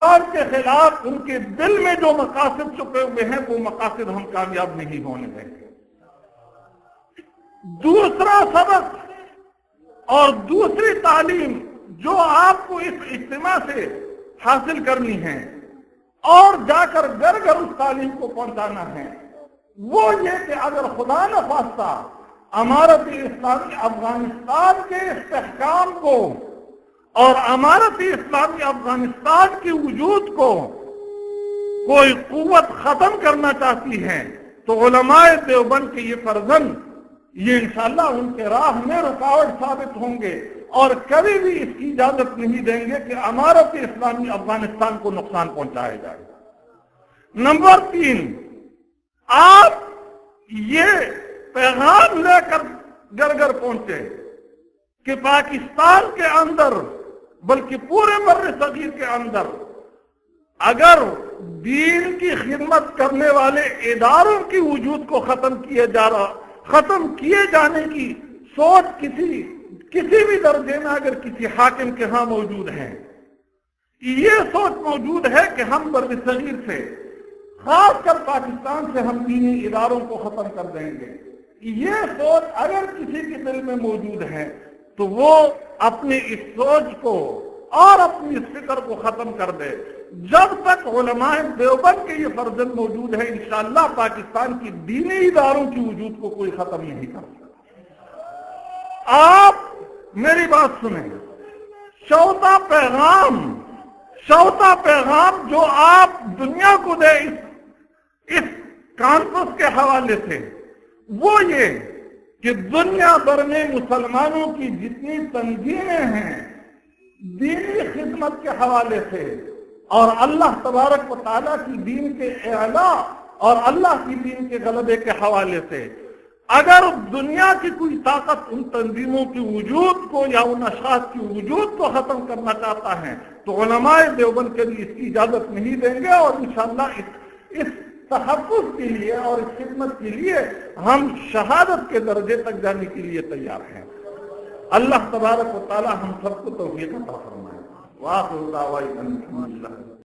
اور کے خلاف ان کے دل میں جو مقاصد چھپے ہوئے ہیں وہ مقاصد ہم کامیاب نہیں ہونے دیں گے۔ دوسرا سبق اور دوسری تعلیم جو آپ کو اس اجتماع سے حاصل کرنی ہے اور جا کر گھر گھر اس تعلیم کو پہنچانا ہے، وہ یہ کہ اگر خدا نہ خواستہ امارت اسلامی افغانستان کے استحکام کو اور امارت اسلامی افغانستان کے وجود کو کوئی قوت ختم کرنا چاہتی ہے تو علماء دیوبند کے یہ فرزند یہ انشاءاللہ ان کے راہ میں رکاوٹ ثابت ہوں گے اور کبھی بھی اس کی اجازت نہیں دیں گے کہ امارت اسلامی افغانستان کو نقصان پہنچایا جائے۔ نمبر 3، آپ یہ پیغام لے کر گھر گھر پہنچے کہ پاکستان کے اندر بلکہ پورے بر صغیر کے اندر اگر دین کی خدمت کرنے والے اداروں کی وجود کو ختم کیے جانے کی سوچ کسی بھی درجے میں اگر کسی حاکم کے ہاں موجود ہے، یہ سوچ موجود ہے کہ ہم بر صغیر سے خاص کر پاکستان سے ہم دینی اداروں کو ختم کر دیں گے، یہ سوچ اگر کسی کے دل میں موجود ہے تو وہ اپنی اس سوچ کو اور اپنی اس فکر کو ختم کر دے۔ جب تک علماء دیوبند کے یہ فرزند موجود ہے انشاءاللہ پاکستان کی دینی اداروں کی وجود کو کوئی ختم نہیں کر سکتا۔ آپ میری بات سنیں، چوتھا پیغام جو آپ دنیا کو دے اس کانفرنس کے حوالے سے وہ یہ کہ دنیا بھر میں مسلمانوں کی جتنی تنظیمیں ہیں دینی خدمت کے حوالے سے اور اللہ تبارک و تعالیٰ کی دین کے اعلاء اور اللہ کی دین کے غلبے کے حوالے سے اگر دنیا کی کوئی طاقت ان تنظیموں کی وجود کو یا ان اشخاص کی وجود کو ختم کرنا چاہتا ہے تو علماء دیوبند کے لیے اس کی اجازت نہیں دیں گے، اور انشاءاللہ اس تحفظ کے لیے اور اس خدمت کے لیے ہم شہادت کے درجے تک جانے کے لیے تیار ہیں۔ اللہ تبارک و تعالی ہم سب کو توفیق عطا فرمائے۔ وآخر دعوانا الحمدللہ۔